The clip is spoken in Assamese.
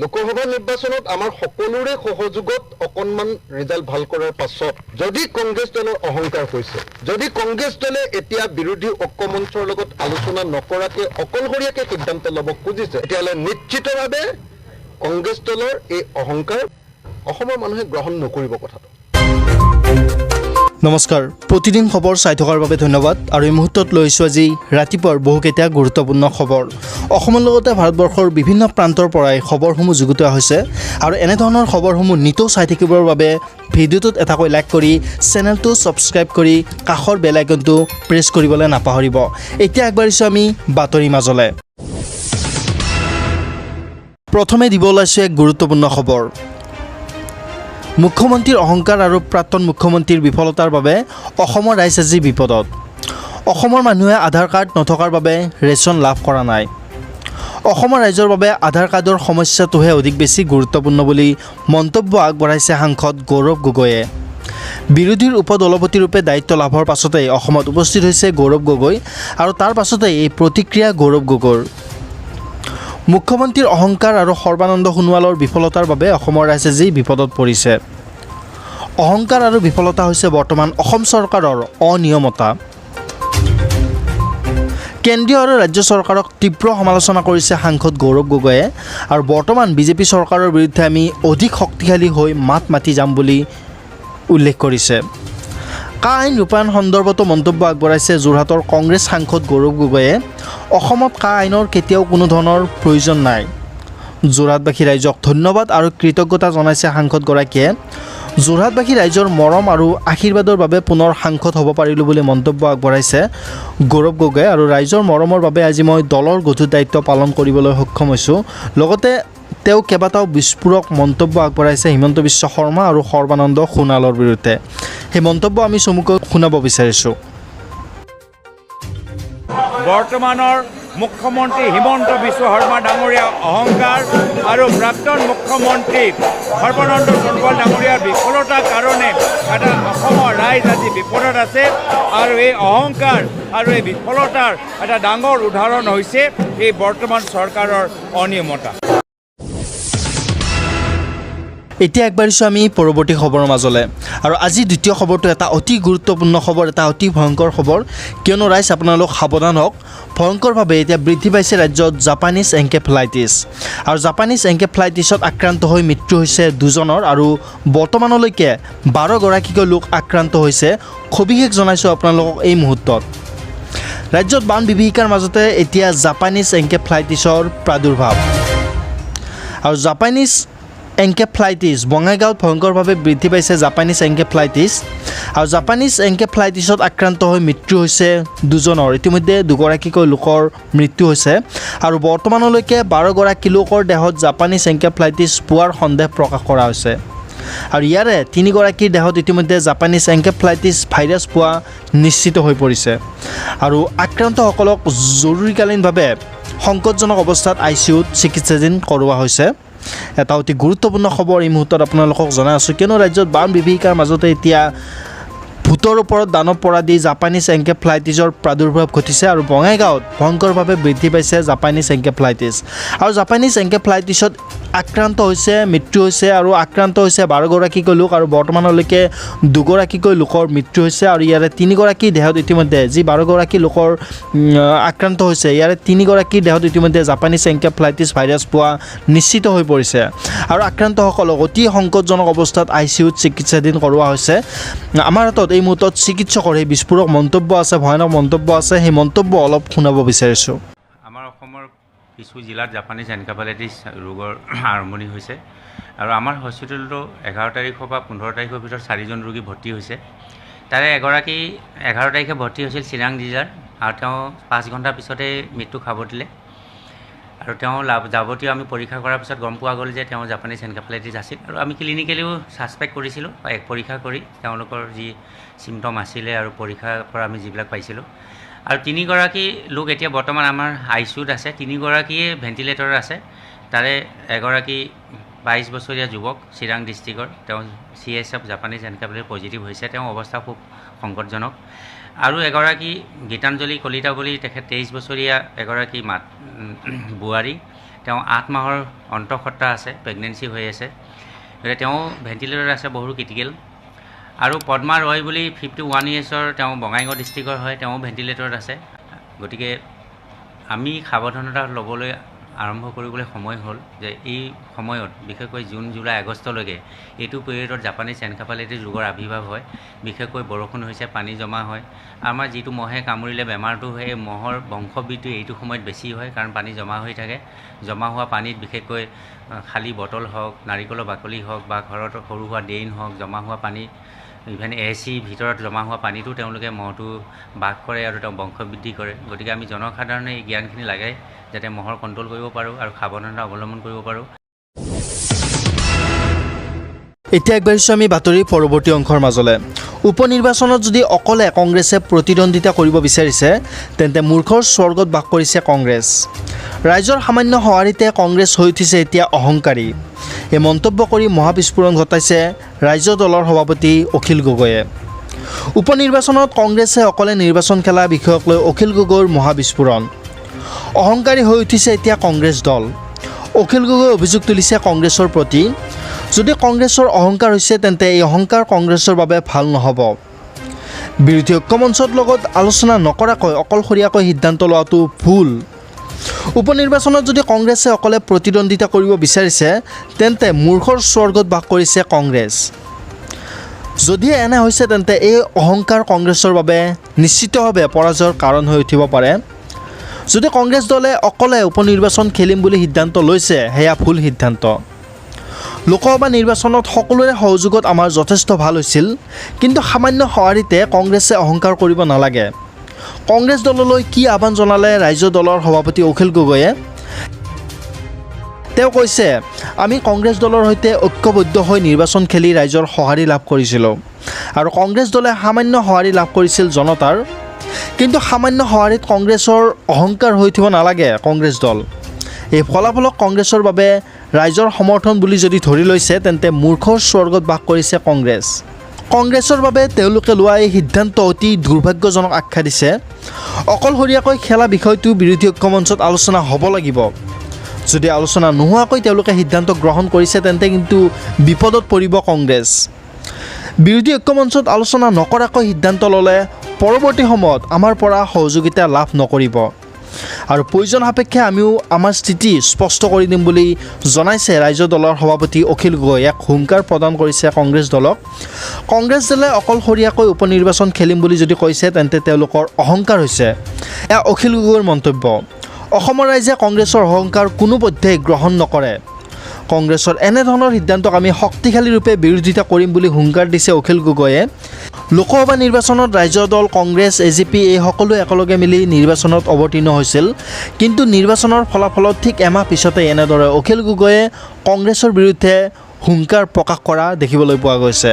লোকসভা নিৰ্বাচনত আমাৰ সকলোৰে সহযোগত অকণমান ৰিজাল্ট ভাল কৰাৰ পাছত যদি কংগ্ৰেছ দলৰ অহংকাৰ হৈছে, যদি কংগ্ৰেছ দলে এতিয়া বিৰোধী ঐক্যমঞ্চৰ লগত আলোচনা নকৰাকৈ অকলশৰীয়াকৈ সিদ্ধান্ত ল'ব খুজিছে, তেতিয়াহ'লে নিশ্চিতভাৱে কংগ্ৰেছ দলৰ এই অহংকাৰ অসমৰ মানুহে গ্ৰহণ নকৰিব কথাটো। নমস্কাৰ, প্ৰতিদিন খবৰ চাই থকাৰ বাবে ধন্যবাদ। আৰু এই মুহূৰ্তত লৈছোঁ আজি ৰাতিপুৱাৰ বহুকেইটা গুৰুত্বপূৰ্ণ খবৰ। অসমৰ লগতে ভাৰতবৰ্ষৰ বিভিন্ন প্ৰান্তৰ পৰাই খবৰসমূহ যুগুতোৱা হৈছে আৰু এনেধৰণৰ খবৰসমূহ নিতৌ চাই থাকিবৰ বাবে ভিডিঅ'টোত এটাকৈ লাইক কৰি চেনেলটো ছাবস্ক্ৰাইব কৰি কাষৰ বেল আইকনটো প্ৰেছ কৰিবলৈ নাপাহৰিব। এতিয়া আগবাঢ়িছোঁ আমি বাতৰিৰ মাজলৈ। প্ৰথমে দিব ওলাইছোঁ এক গুৰুত্বপূৰ্ণ খবৰ। মুখ্যমন্ত্ৰীৰ অহংকাৰ আৰু প্ৰাক্তন মুখ্যমন্ত্ৰীৰ বিফলতাৰ বাবে অসমৰ ৰাইজ আজি বিপদত। অসমৰ মানুহে আধাৰ কাৰ্ড নথকাৰ বাবে ৰেচন লাভ কৰা নাই। অসমৰ ৰাইজৰ বাবে আধাৰ কাৰ্ডৰ সমস্যাটোহে অধিক বেছি গুৰুত্বপূৰ্ণ বুলি মন্তব্য আগবঢ়াইছে সাংসদ গৌৰৱ গগৈয়ে। বিৰোধীৰ উপদলপতিৰূপে দায়িত্ব লাভৰ পাছতেই অসমত উপস্থিত হৈছে গৌৰৱ গগৈ আৰু তাৰ পাছতেই এই প্ৰতিক্ৰিয়া গৌৰৱ গগৈৰ। মুখ্যমন্ত্ৰীৰ অহংকাৰ আৰু সৰ্বানন্দ সোণোৱালৰ বিফলতাৰ বাবে অসমৰ ৰাইজ আজি বিপদত পৰিছে। অহংকাৰ আৰু বিফলতা হৈছে বৰ্তমান অসম চৰকাৰৰ অনিয়মতা। কেন্দ্ৰীয় আৰু ৰাজ্য চৰকাৰক তীব্ৰ সমালোচনা কৰিছে সাংসদ গৌৰৱ গগৈয়ে আৰু বৰ্তমান বিজেপি চৰকাৰৰ বিৰুদ্ধে আমি অধিক শক্তিশালী হৈ মাত মাতি যাম বুলি উল্লেখ কৰিছে। কা আইন ৰূপায়ণ সন্দৰ্ভতো মন্তব্য আগবঢ়াইছে যোৰহাটৰ কংগ্ৰেছ সাংসদ গৌৰৱ গগৈয়ে। অসমত কা আইনৰ কেতিয়াও কোনো ধৰণৰ প্ৰয়োজন নাই। যোৰহাটবাসী ৰাইজক ধন্যবাদ আৰু কৃতজ্ঞতা জনাইছে সাংসদগৰাকীয়ে। যোৰহাটবাসী ৰাইজৰ মৰম আৰু আশীৰ্বাদৰ বাবে পুনৰ সাংসদ হ'ব পাৰিলোঁ বুলি মন্তব্য আগবঢ়াইছে গৌৰৱ গগৈয়ে। আৰু ৰাইজৰ মৰমৰ বাবে আজি মই দলৰ গধুৰ দায়িত্ব পালন কৰিবলৈ সক্ষম হৈছোঁ। লগতে তেওঁ কেইবাটাও বিস্ফোৰক মন্তব্য আগবঢ়াইছে হিমন্ত বিশ্ব শৰ্মা আৰু সৰ্বানন্দ সোণোৱালৰ বিৰুদ্ধে। সেই মন্তব্য আমি চমুকৈ শুনাব বিচাৰিছোঁ। বৰ্তমানৰ মুখ্যমন্ত্ৰী হিমন্ত বিশ্ব শৰ্মা ডাঙৰীয়া অহংকাৰ আৰু প্ৰাক্তন মুখ্যমন্ত্ৰী সৰ্বানন্দ সোণোৱাল ডাঙৰীয়াৰ বিফলতাৰ কাৰণে এটা অসমৰ ৰাইজ আজি বিপদত আছে। আৰু এই অহংকাৰ আৰু এই বিফলতাৰ এটা ডাঙৰ উদাহৰণ হৈছে এই বৰ্তমান চৰকাৰৰ অনিয়মতা। এতিয়া আগবাঢ়িছোঁ আমি পৰৱৰ্তী খবৰৰ মাজলৈ। আৰু আজি দ্বিতীয় খবৰটো এটা অতি গুৰুত্বপূৰ্ণ খবৰ, এটা অতি ভয়ংকৰ খবৰ। কিয়নো ৰাইজ আপোনালোক সাৱধান হওক। ভয়ংকৰভাৱে এতিয়া বৃদ্ধি পাইছে ৰাজ্যত জাপানীজ এনকেফেলাইটিছ। আৰু জাপানীজ এনকেফেলাইটিছত আক্ৰান্ত হৈ মৃত্যু হৈছে দুজনৰ আৰু বৰ্তমানলৈকে 12গৰাকীকৈ লোক আক্ৰান্ত হৈছে। সবিশেষ জনাইছোঁ আপোনালোকক এই মুহূৰ্তত। ৰাজ্যত বান বিভীষিকাৰ মাজতে এতিয়া জাপানীজ এনকেফেলাইটিছৰ প্ৰাদুৰ্ভাৱ। আৰু জাপানীজ এনকেফেলাইটিছ বঙাইগাঁৱত ভয়ংকৰভাৱে বৃদ্ধি পাইছে জাপানীজ এনকেফেলাইটিছ। আৰু জাপানীজ এনকেফেলাইটিছত আক্ৰান্ত হৈ মৃত্যু হৈছে দুজনৰ। ইতিমধ্যে দুগৰাকীকৈ লোকৰ মৃত্যু হৈছে আৰু বৰ্তমানলৈকে 12গৰাকী লোকৰ দেহত জাপানীজ এনকেফেলাইটিছ পোৱাৰ সন্দেহ প্ৰকাশ কৰা হৈছে। আৰু ইয়াৰে 3গৰাকীৰ দেহত ইতিমধ্যে জাপানীজ এনকেফেলাইটিছ ভাইৰাছ পোৱা নিশ্চিত হৈ পৰিছে। আৰু আক্ৰান্তসকলক জৰুৰীকালীনভাৱে সংকটজনক অৱস্থাত ICUত চিকিৎসাধীন কৰোৱা হৈছে। এটা অতি গুৰুত্বপূৰ্ণ খবৰ এই মুহূৰ্তত আপোনালোকক জনাই আছোঁ। কিয়নো ৰাজ্যত বান বিভীষিকাৰ মাজতে এতিয়া ভূতৰ ওপৰত দানৱ পৰা দি জাপানীজ এনকেফেলাইটিছৰ প্ৰাদুৰ্ভাৱ ঘটিছে আৰু বঙাইগাঁৱত ভয়ংকৰভাৱে বৃদ্ধি পাইছে জাপানীজ এনকেফেলাইটিছ। আৰু জাপানীজ এনকেফেলাইটিছত আক্ৰান্ত হৈছে, মৃত্যু হৈছে আৰু আক্ৰান্ত হৈছে 12গৰাকীকৈ লোক আৰু বৰ্তমানলৈকে 2গৰাকীকৈ লোকৰ মৃত্যু হৈছে। আৰু ইয়াৰে 3গৰাকীৰ দেহত ইতিমধ্যে যি 12গৰাকী লোকৰ আক্ৰান্ত হৈছে ইয়াৰে 3গৰাকীৰ দেহত ইতিমধ্যে জাপানীজ এনকেফেলাইটিছ ভাইৰাছ পোৱা নিশ্চিত হৈ পৰিছে। আৰু আক্ৰান্তসকলক অতি সংকটজনক অৱস্থাত ICUত চিকিৎসাধীন কৰোৱা হৈছে। আমাৰ হাতত এই মুহূৰ্তত চিকিৎসকৰ সেই বিস্ফোৰক মন্তব্য আছে, ভয়ানক মন্তব্য আছে। সেই মন্তব্য অলপ শুনাব বিচাৰিছোঁ। আমাৰ অসমৰ কিছু জিলাত জাপানীজ এনকেফেলাইটিছ ৰোগৰ আৰম্ভণি হৈছে আৰু আমাৰ হস্পিটেলতো 11 তাৰিখৰ পৰা 15 তাৰিখৰ ভিতৰত 4জন ৰোগী ভৰ্তি হৈছে। তাৰে এগৰাকী 11 তাৰিখে ভৰ্তি হৈছিল চিৰাং জিলাৰ আৰু তেওঁ 5 ঘণ্টাৰ পিছতে মৃত্যু খাবতিলে। আৰু তেওঁ যাৱতীয় আমি পৰীক্ষা কৰাৰ পিছত গম পোৱা গ'ল যে তেওঁ জাপানীজ এনকেফেলাইটিছ আছিল। আৰু আমি ক্লিনিকেলিও ছাছপেক্ট কৰিছিলোঁ, পৰীক্ষা কৰি তেওঁলোকৰ যি চিমটম আছিলে আৰু পৰীক্ষাৰ পৰা আমি যিবিলাক পাইছিলোঁ। আৰু 3গৰাকী লোক এতিয়া বৰ্তমান আমাৰ ICUত আছে। 3গৰাকীয়ে ভেণ্টিলেটৰত আছে। তাৰে এগৰাকী 22 বছৰীয়া যুৱক চিৰাং ডিষ্ট্ৰিক্টৰ, তেওঁ CSF জাপানীজ এনকেফেলাইটিছ পজিটিভ হৈছে। তেওঁৰ অৱস্থা খুব সংকটজনক। আৰু এগৰাকী গীতাঞ্জলি কলিতা বুলি তেখেত 23 বছৰীয়া এগৰাকী বোৱাৰী, তেওঁ 8 মাহৰ অন্তঃসত্ত্বা আছে, প্ৰেগনেঞ্চি হৈ আছে, গতিকে তেওঁ ভেণ্টিলেটৰত আছে, বহুতো ক্ৰিটিকেল। আৰু পদ্মা ৰয় বুলি 51 ইয়েৰ্ছৰ তেওঁ বঙাইগাঁও ডিষ্ট্ৰিক্টৰ হয়, তেওঁ ভেণ্টিলেটৰত আছে। গতিকে আমি সাৱধানতা ল'বলৈ আৰম্ভ কৰিবলৈ সময় হ'ল যে এই সময়ত বিশেষকৈ জুন, জুলাই, আগষ্টলৈকে এইটো পিৰিয়ডত জাপানীজ এনকেফেলাইটিছ ৰোগৰ আৱিৰ্ভাৱ হয়। বিশেষকৈ বৰষুণ হৈছে, পানী জমা হয়। আমাৰ যিটো মহে কামুৰিলে বেমাৰটো হয়, এই মহৰ বংশবৃদ্ধি এইটো সময়ত বেছি হয়, কাৰণ পানী জমা হৈ থাকে। জমা হোৱা পানীত বিশেষকৈ খালী বটল হওক, নাৰিকলৰ বাকলি হওক বা ঘৰত সৰু হোৱা ড্ৰেইন হওক, জমা হোৱা পানী, ইভেন AC ভিতৰত জমা হোৱা পানীটো তেওঁলোকে মহটো বাস কৰে আৰু তেওঁ বংশবৃদ্ধি কৰে। গতিকে আমি জনসাধাৰণে এই জ্ঞানখিনি লাগে যাতে মহৰ কণ্ট্ৰল কৰিব পাৰোঁ আৰু সাৱধানতা অৱলম্বন কৰিব পাৰোঁ। এতিয়া আগবাঢ়িছোঁ আমি বাতৰিৰ পৰৱৰ্তী অংশৰ মাজলৈ। উপ নিৰ্বাচনত যদি অকলে কংগ্ৰেছে প্ৰতিদ্বন্দ্বিতা কৰিব বিচাৰিছে তেন্তে মূৰ্খৰ স্বৰ্গত বাস কৰিছে কংগ্ৰেছ। ৰাইজৰ সামান্য সঁহাৰিতে কংগ্ৰেছ হৈ উঠিছে এতিয়া অহংকাৰী। এই মন্তব্য কৰি মহাবিস্ফোৰণ ঘটাইছে ৰাজ্য দলৰ সভাপতি অখিল গগৈয়ে। উপ নিৰ্বাচনত কংগ্ৰেছে অকলে নিৰ্বাচন খেলা বিষয়ক লৈ অখিল গগৈৰ মহাবিস্ফোৰণ। অহংকাৰী হৈ উঠিছে এতিয়া কংগ্ৰেছ দল। অখিল গগৈয়ে অভিযোগ তুলিছে কংগ্ৰেছৰ প্ৰতি, যদি কংগ্ৰেছৰ অহংকাৰ হৈছে তেন্তে এই অহংকাৰ কংগ্ৰেছৰ বাবে ভাল নহ'ব। বিৰোধী ঐক্যমঞ্চৰ লগত আলোচনা নকৰাকৈ অকলশৰীয়াকৈ সিদ্ধান্ত লোৱাটো ভুল। উপ নিৰ্বাচনত যদি কংগ্ৰেছে অকলে প্ৰতিদ্বন্দ্বিতা কৰিব বিচাৰিছে তেন্তে মূৰ্খৰ স্বৰ্গত বাস কৰিছে কংগ্ৰেছ। যদিহে এনে হৈছে তেন্তে এই অহংকাৰ কংগ্ৰেছৰ বাবে নিশ্চিতভাৱে পৰাজয়ৰ কাৰণ হৈ উঠিব পাৰে। যদি কংগ্ৰেছ দলে অকলে উপ নিৰ্বাচন খেলিম বুলি সিদ্ধান্ত লৈছে সেয়া ভুল সিদ্ধান্ত। লোকসভা নিৰ্বাচনত সকলোৰে সহযোগত আমাৰ যথেষ্ট ভাল হৈছিল, কিন্তু সামান্য সঁহাৰিতে কংগ্ৰেছে অহংকাৰ কৰিব নালাগে। কংগ্ৰেছ দললৈ কি আহ্বান জনালে ৰাজ্য দলৰ সভাপতি অখিল গগৈয়ে? তেওঁ কৈছে, আমি কংগ্ৰেছ দলৰ সৈতে ঐক্যবদ্ধ হৈ নিৰ্বাচন খেলি ৰাইজৰ সঁহাৰি লাভ কৰিছিলোঁ আৰু কংগ্ৰেছ দলে সামান্য সঁহাৰি লাভ কৰিছিল জনতাৰ। কিন্তু সামান্য সঁহাৰিত কংগ্ৰেছৰ অহংকাৰ হৈ উঠিব নালাগে কংগ্ৰেছ দল। এই ফলাফলক কংগ্ৰেছৰ বাবে ৰাইজৰ সমৰ্থন বুলি যদি ধৰি লৈছে তেন্তে মূৰ্খৰ স্বৰ্গত বাস কৰিছে কংগ্ৰেছ। কংগ্ৰেছৰ বাবে তেওঁলোকে লোৱা এই সিদ্ধান্ত অতি দুৰ্ভাগ্যজনক আখ্যা দিছে। অকলশৰীয়াকৈ খেলা বিষয়টো বিৰোধী ঐক্যমঞ্চত আলোচনা হ'ব লাগিব। যদি আলোচনা নোহোৱাকৈ তেওঁলোকে সিদ্ধান্ত গ্ৰহণ কৰিছে তেন্তে কিন্তু বিপদত পৰিব কংগ্ৰেছ। বিৰোধী ঐক্যমঞ্চত আলোচনা নকৰাকৈ সিদ্ধান্ত ল'লে পৰৱৰ্তী সময়ত আমাৰ পৰা সহযোগিতা লাভ নকৰিব আৰু প্ৰয়োজন সাপেক্ষে আমিও আমাৰ স্থিতি স্পষ্ট কৰি দিম বুলি জনাইছে ৰাজ্য দলৰ সভাপতি অখিল গগৈয়ে। এক হুংকাৰ প্ৰদান কৰিছে কংগ্ৰেছ দলক। কংগ্ৰেছ দলে অকলশৰীয়াকৈ উপ নিৰ্বাচন খেলিম বুলি যদি কৈছে তেন্তে তেওঁলোকৰ অহংকাৰ হৈছে, এয়া অখিল গগৈৰ মন্তব্য। অসমৰ ৰাইজে কংগ্ৰেছৰ অহংকাৰ কোনোপধ্যেই গ্ৰহণ নকৰে। কংগ্ৰেছৰ এনেধৰণৰ সিদ্ধান্তক আমি শক্তিশালী ৰূপে বিৰোধিতা কৰিম বুলি হুংকাৰ দিছে অখিল গগৈয়ে। লোকসভা নিৰ্বাচনত ৰাজ্যৰ দল কংগ্ৰেছ, AJP এই সকলো একেলগে মিলি নিৰ্বাচনত অৱতীৰ্ণ হৈছিল, কিন্তু নিৰ্বাচনৰ ফলাফলত ঠিক এমাহ পিছতে এনেদৰে অখিল গগৈয়ে কংগ্ৰেছৰ বিৰুদ্ধে হুংকাৰ প্ৰকাশ কৰা দেখিবলৈ পোৱা গৈছে।